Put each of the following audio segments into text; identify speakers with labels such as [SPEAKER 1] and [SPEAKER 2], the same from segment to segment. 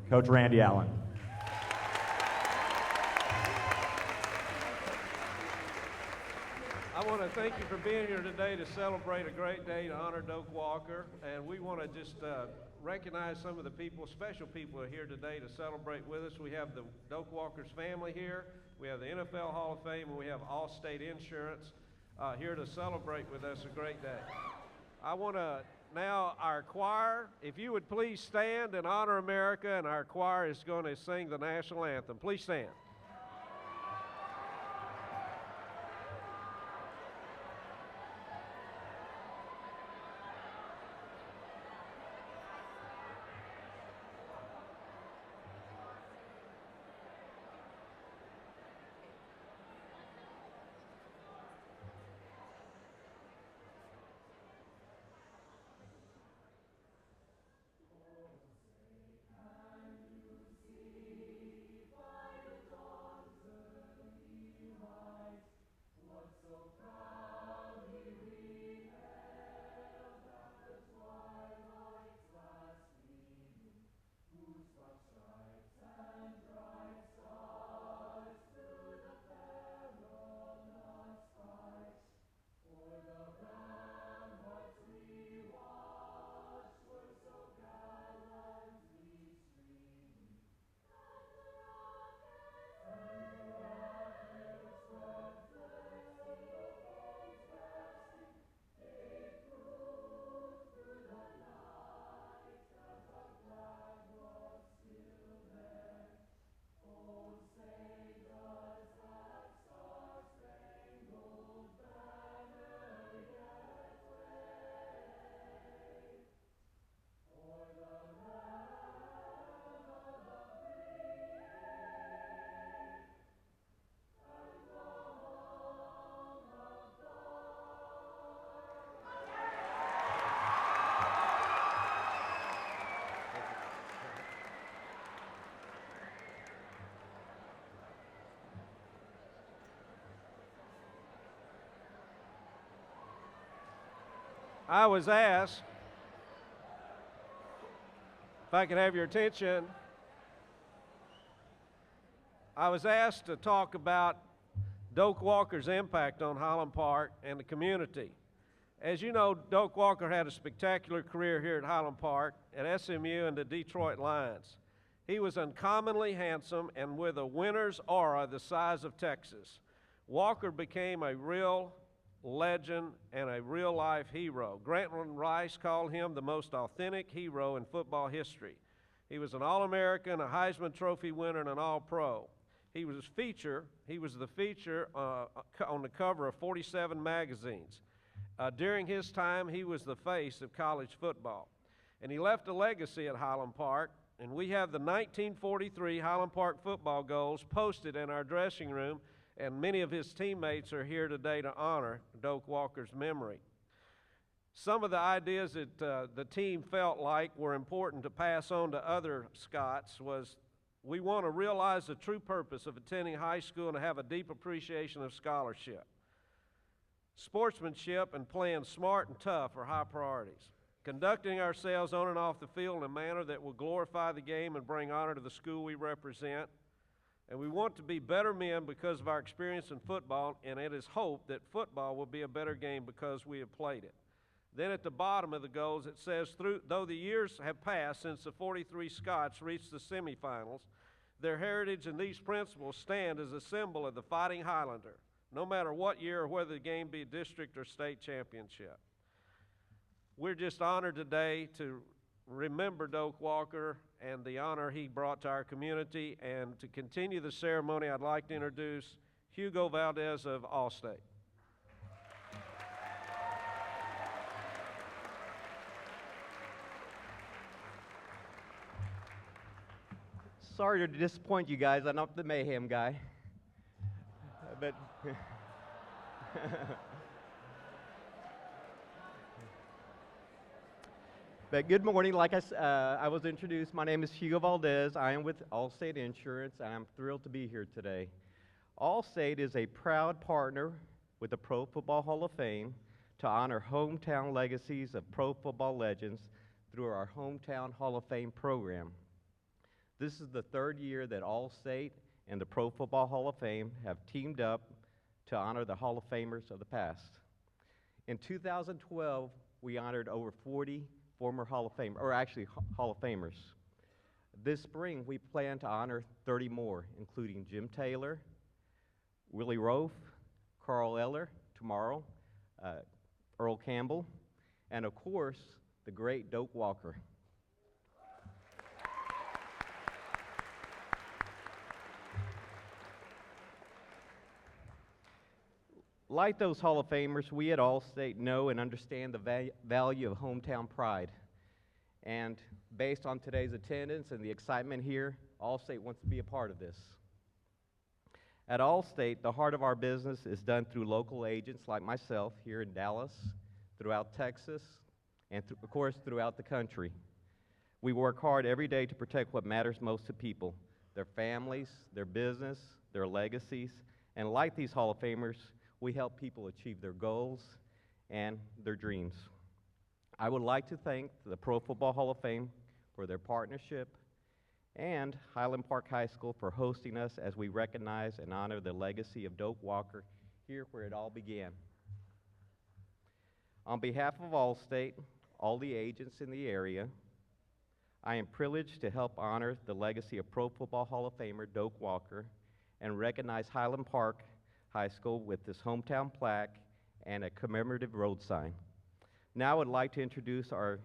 [SPEAKER 1] Coach Randy Allen.
[SPEAKER 2] I want to thank you for being here today to celebrate a great day to honor Doak Walker. And we want to just recognize some of the people, special people who are here today to celebrate with us. We have the Doak Walker's family here. We have the NFL Hall of Fame, and we have Allstate Insurance here to celebrate with us a great day. I want to now, our choir, if you would please stand and honor America, and our choir is going to sing the national anthem. Please stand. I was asked if I could have your attention. I was asked to talk about Doak Walker's impact on Highland Park and the community. As you know, Doak Walker had a spectacular career here at Highland Park, at SMU, and the Detroit Lions. He was uncommonly handsome and with a winner's aura the size of Texas. Walker became a real legend and a real-life hero. Grantland Rice called him the most authentic hero in football history. He was an All-American, a Heisman Trophy winner, and an All-Pro. He was the feature on the cover of 47 magazines. During his time, he was the face of college football. And he left a legacy at Highland Park, and we have the 1943 Highland Park football goals posted in our dressing room, and many of his teammates are here today to honor Doak Walker's memory. Some of the ideas that the team felt like were important to pass on to other Scots was, we want to realize the true purpose of attending high school and to have a deep appreciation of scholarship. Sportsmanship and playing smart and tough are high priorities. Conducting ourselves on and off the field in a manner that will glorify the game and bring honor to the school we represent. And we want to be better men because of our experience in football, and it is hoped that football will be a better game because we have played it. Then at the bottom of the goals it says, though the years have passed since the 43 Scots reached the semifinals, their heritage and these principles stand as a symbol of the Fighting Highlander, no matter what year or whether the game be district or state championship. We're just honored today to remember Doak Walker and the honor he brought to our community. And to continue the ceremony, I'd like to introduce Hugo Valdez of Allstate.
[SPEAKER 3] Sorry to disappoint you guys. I'm not the mayhem guy. But But good morning. Like I was introduced, my name is Hugo Valdez. I am with Allstate Insurance, and I'm thrilled to be here today. Allstate is a proud partner with the Pro Football Hall of Fame to honor hometown legacies of pro football legends through our Hometown Hall of Fame program. This is the third year that Allstate and the Pro Football Hall of Fame have teamed up to honor the Hall of Famers of the past. In 2012, we honored over 40 former Hall of Famers, or actually Hall of Famers. This spring, we plan to honor 30 more, including Jim Taylor, Willie Roaf, Carl Eller tomorrow, Earl Campbell, and of course, the great Doak Walker. Like those Hall of Famers, we at Allstate know and understand the value of hometown pride. And based on today's attendance and the excitement here, Allstate wants to be a part of this. At Allstate, the heart of our business is done through local agents like myself here in Dallas, throughout Texas, and of course throughout the country. We work hard every day to protect what matters most to people, their families, their business, their legacies, and like these Hall of Famers, we help people achieve their goals and their dreams. I would like to thank the Pro Football Hall of Fame for their partnership and Highland Park High School for hosting us as we recognize and honor the legacy of Doak Walker here where it all began. On behalf of Allstate, all the agents in the area, I am privileged to help honor the legacy of Pro Football Hall of Famer Doak Walker and recognize Highland Park High School with this hometown plaque and a commemorative road sign. Now I would like to introduce our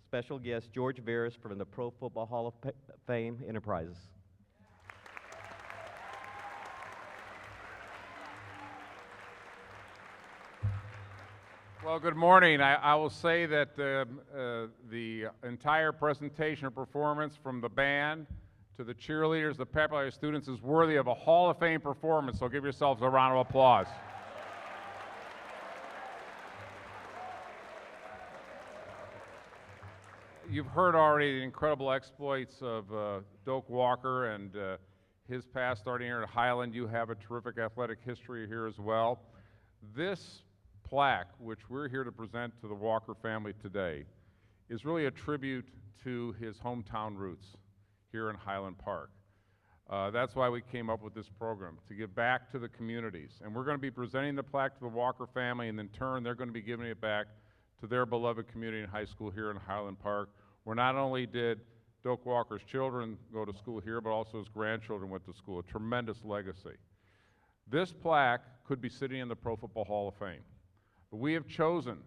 [SPEAKER 3] special guest, George Veras from the Pro Football Hall of Fame Enterprises.
[SPEAKER 1] Well, good morning. I will say that the entire presentation or performance from the band to the cheerleaders, the pep rally students is worthy of a Hall of Fame performance, so give yourselves a round of applause. You've heard already the incredible exploits of Doak Walker and his past starting here at Highland. You have a terrific athletic history here as well. This plaque, which we're here to present to the Walker family today, is really a tribute to his hometown roots here in Highland Park. That's why we came up with this program, to give back to the communities. And we're going to be presenting the plaque to the Walker family, and in turn, they're going to be giving it back to their beloved community and high school here in Highland Park, where not only did Doak Walker's children go to school here, but also his grandchildren went to school, a tremendous legacy. This plaque could be sitting in the Pro Football Hall of Fame, but we have chosen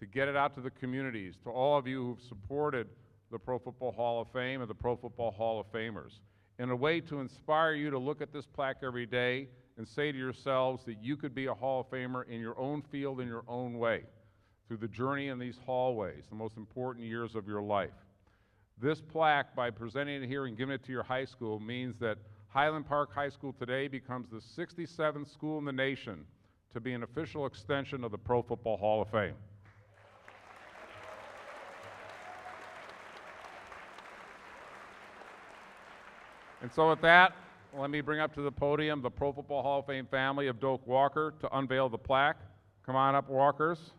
[SPEAKER 1] to get it out to the communities, to all of you who've supported the Pro Football Hall of Fame and the Pro Football Hall of Famers, in a way to inspire you to look at this plaque every day and say to yourselves that you could be a Hall of Famer in your own field, in your own way, through the journey in these hallways, the most important years of your life. This plaque, by presenting it here and giving it to your high school, means that Highland Park High School today becomes the 67th school in the nation to be an official extension of the Pro Football Hall of Fame. And so with that, let me bring up to the podium the Pro Football Hall of Fame family of Doak Walker to unveil the plaque. Come on up, Walkers.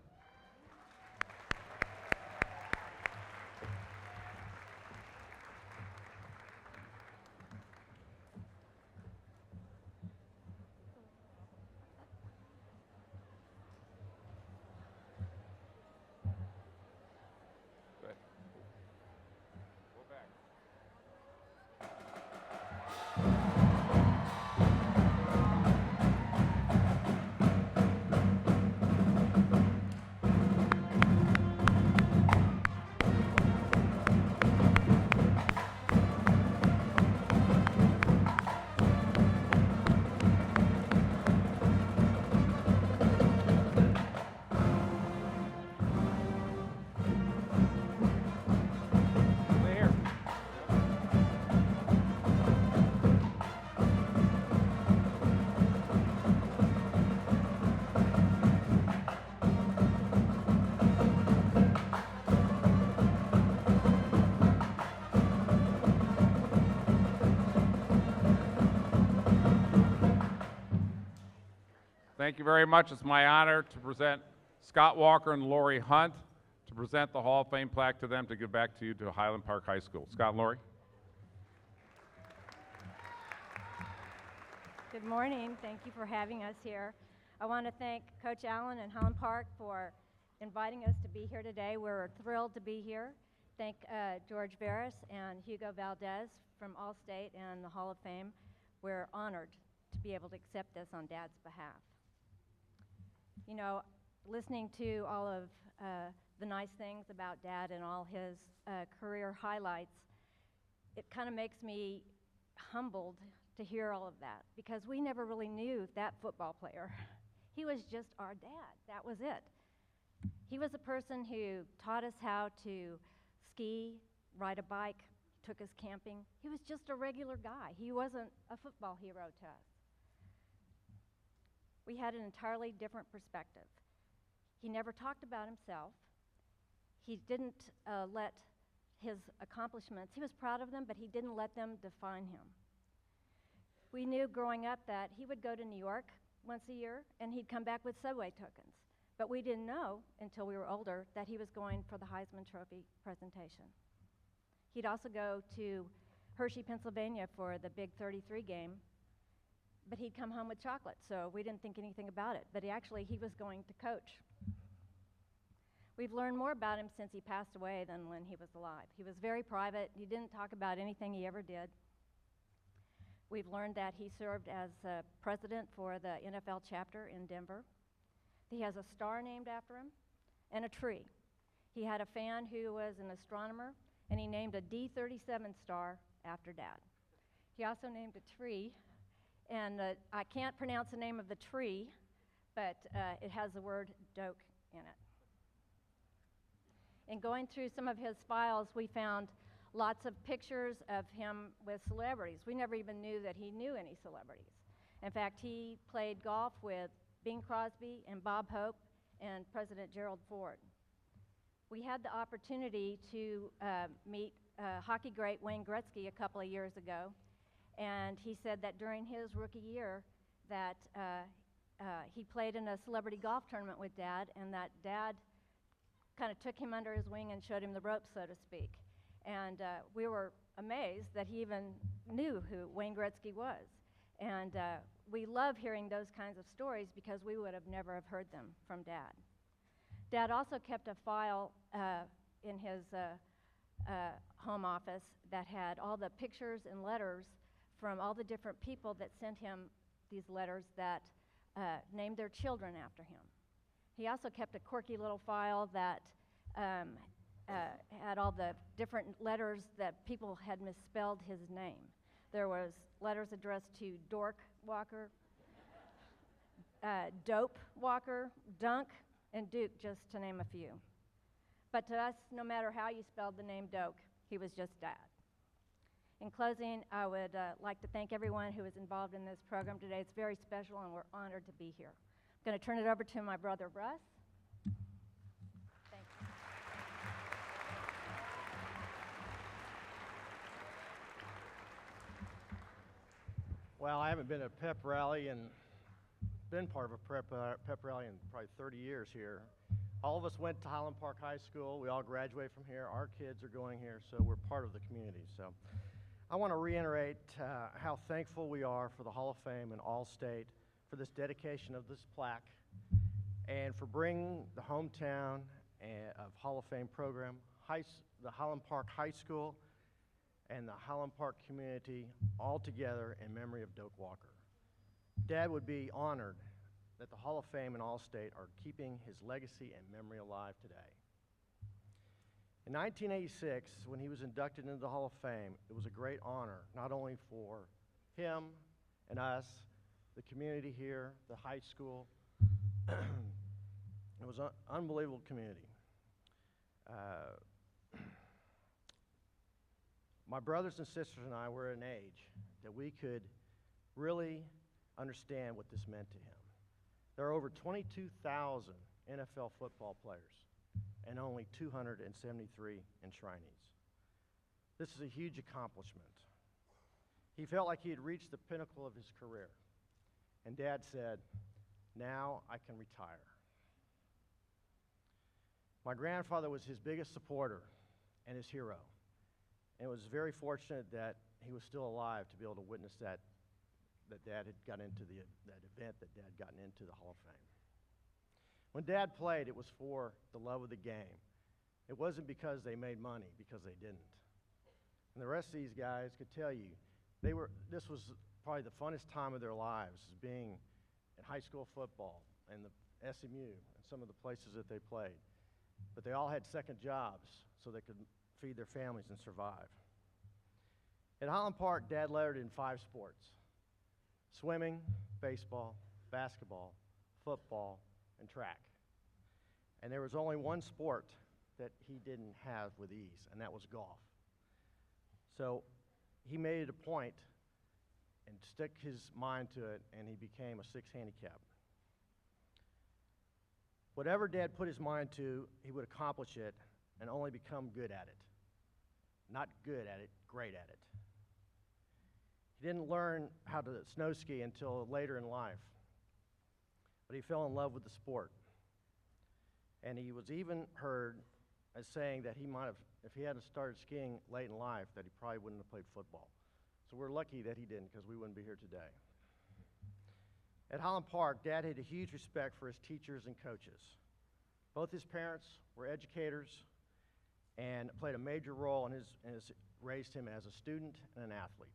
[SPEAKER 1] Thank you very much. It's my honor to present Scott Walker and Lori Hunt to present the Hall of Fame plaque to them to give back to you to Highland Park High School. Scott and Lori.
[SPEAKER 4] Good morning. Thank you for having us here. I want to thank Coach Allen and Holland Park for inviting us to be here today. We're thrilled to be here. Thank George Veras and Hugo Valdez from Allstate and the Hall of Fame. We're honored to be able to accept this on Dad's behalf. You know, listening to all of the nice things about Dad and all his career highlights, it kind of makes me humbled to hear all of that, because we never really knew that football player. He was just our dad. That was it. He was a person who taught us how to ski, ride a bike, took us camping. He was just a regular guy. He wasn't a football hero to us. We had an entirely different perspective. He never talked about himself. He didn't let his accomplishments, he was proud of them, but he didn't let them define him. We knew growing up that he would go to New York once a year and he'd come back with subway tokens. But we didn't know until we were older that he was going for the Heisman Trophy presentation. He'd also go to Hershey, Pennsylvania for the Big 33 game, but he'd come home with chocolate, so we didn't think anything about it. But he was going to coach. We've learned more about him since he passed away than when he was alive. He was very private. He didn't talk about anything he ever did. We've learned that he served as president for the NFL chapter in Denver. He has a star named after him and a tree. He had a fan who was an astronomer, and he named a D37 star after Dad. He also named a tree, and I can't pronounce the name of the tree, but it has the word Doak in it. In going through some of his files, we found lots of pictures of him with celebrities. We never even knew that he knew any celebrities. In fact, he played golf with Bing Crosby and Bob Hope and President Gerald Ford. We had the opportunity to meet hockey great Wayne Gretzky a couple of years ago, and he said that during his rookie year that he played in a celebrity golf tournament with Dad, and that Dad kind of took him under his wing and showed him the ropes, so to speak. And we were amazed that he even knew who Wayne Gretzky was. And we love hearing those kinds of stories because we would have never have heard them from Dad. Dad also kept a file in his home office that had all the pictures and letters from all the different people that sent him these letters that named their children after him. He also kept a quirky little file that had all the different letters that people had misspelled his name. There was letters addressed to Dork Walker, Dope Walker, Dunk, and Duke, just to name a few. But to us, no matter how you spelled the name Doak, he was just Dad. In closing, I would like to thank everyone who was involved in this program today. It's very special, and we're honored to be here. I'm going to turn it over to my brother, Russ. Thank you.
[SPEAKER 5] Well, I haven't been at a pep rally and been part of a pep rally in probably 30 years here. All of us went to Highland Park High School. We all graduated from here. Our kids are going here, so we're part of the community. So I want to reiterate how thankful we are for the Hall of Fame and Allstate for this dedication of this plaque and for bringing the hometown of Hall of Fame program, the Highland Park High School, and the Highland Park community all together in memory of Doak Walker. Dad would be honored that the Hall of Fame and Allstate are keeping his legacy and memory alive today. In 1986, when he was inducted into the Hall of Fame, it was a great honor, not only for him and us, the community here, the high school. It was an unbelievable community. My brothers and sisters and I were at an age that we could really understand what this meant to him. There are over 22,000 NFL football players and only 273 enshrinees. This is a huge accomplishment. He felt like he had reached the pinnacle of his career. And Dad said, "Now I can retire." My grandfather was his biggest supporter and his hero. And it was very fortunate that he was still alive to be able to witness that that Dad had got into that event that Dad gotten into the Hall of Fame. When Dad played, it was for the love of the game. It wasn't because they made money, because they didn't. And the rest of these guys could tell you, this was probably the funnest time of their lives, is being in high school football and the SMU and some of the places that they played. But they all had second jobs so they could feed their families and survive. At Highland Park, Dad lettered in 5 sports: swimming, baseball, basketball, football, and track. And there was only one sport that he didn't have with ease, and that was golf. So he made it a point and stuck his mind to it, and he became a 6 handicap. Whatever Dad put his mind to, he would accomplish it and only become good at it. Not good at it, great at it. He didn't learn how to snow ski until later in life, but he fell in love with the sport. And he was even heard as saying that he might have, if he hadn't started skiing late in life, that he probably wouldn't have played football. So we're lucky that he didn't, because we wouldn't be here today. At Highland Park, Dad had a huge respect for his teachers and coaches. Both his parents were educators and played a major role in raised him as a student and an athlete.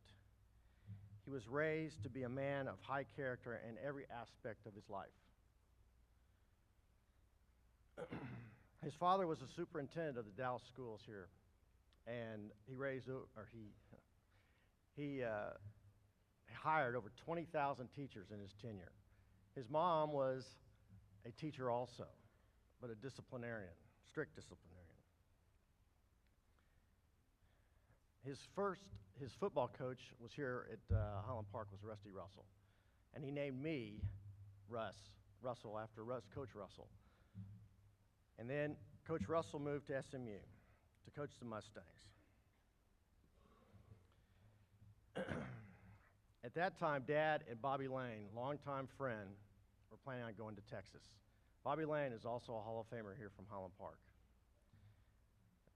[SPEAKER 5] He was raised to be a man of high character in every aspect of his life. His father was a superintendent of the Dallas schools here, and he hired over 20,000 teachers in his tenure. His mom was a teacher also, but a disciplinarian, strict disciplinarian. His football coach was here at Highland Park, was Rusty Russell, and he named me Russell after Coach Russell. And then Coach Russell moved to SMU to coach the Mustangs. At that time, Dad and Bobby Lane, longtime friend, were planning on going to Texas. Bobby Lane is also a Hall of Famer here from Highland Park.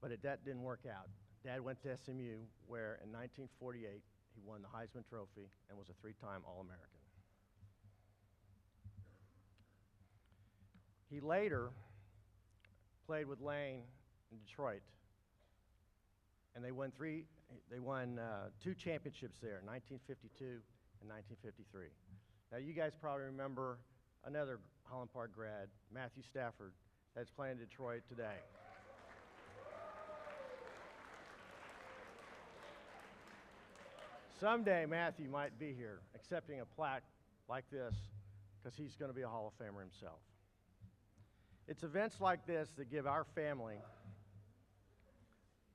[SPEAKER 5] But that didn't work out. Dad went to SMU, where in 1948 he won the Heisman Trophy and was a 3-time All-American. He later played with Lane in Detroit, and they won 2 championships there, 1952 and 1953. Now you guys probably remember another Highland Park grad, Matthew Stafford, that's playing in Detroit today. Someday Matthew might be here accepting a plaque like this, because he's going to be a Hall of Famer himself. It's events like this that give our family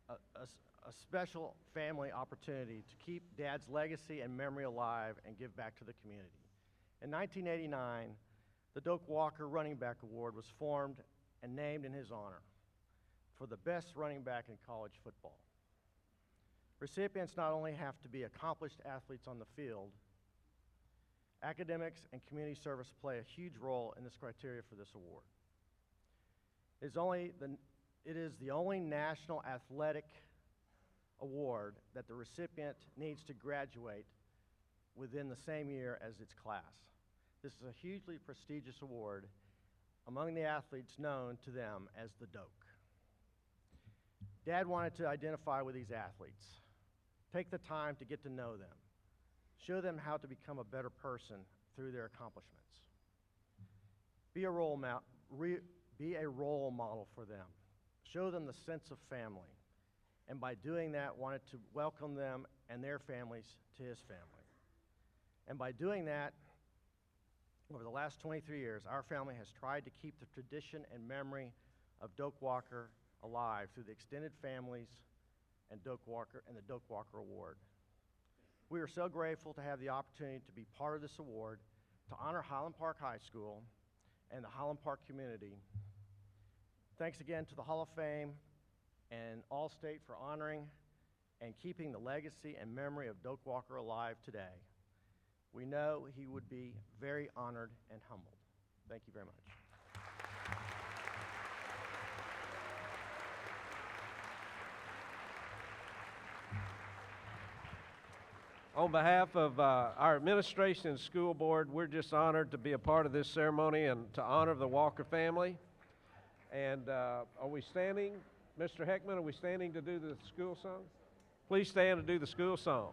[SPEAKER 5] a special family opportunity to keep Dad's legacy and memory alive and give back to the community. In 1989, the Doak Walker Running Back Award was formed and named in his honor for the best running back in college football. Recipients not only have to be accomplished athletes on the field, academics and community service play a huge role in this criteria for this award. It is the only national athletic award that the recipient needs to graduate within the same year as its class. This is a hugely prestigious award among the athletes known to them as the Doak. Dad wanted to identify with these athletes, take the time to get to know them, show them how to become a better person through their accomplishments. Be a role model for them. Show them the sense of family. And by doing that, wanted to welcome them and their families to his family. And by doing that, over the last 23 years, our family has tried to keep the tradition and memory of Doak Walker alive through the extended families and the Doak Walker Award. We are so grateful to have the opportunity to be part of this award, to honor Highland Park High School and the Highland Park community. Thanks again to the Hall of Fame and Allstate for honoring and keeping the legacy and memory of Doak Walker alive today. We know he would be very honored and humbled. Thank you very much.
[SPEAKER 2] On behalf of our administration and school board, we're just honored to be a part of this ceremony and to honor the Walker family. And are we standing, Mr. Heckman, are we standing to do the school song? Please stand to do the school song.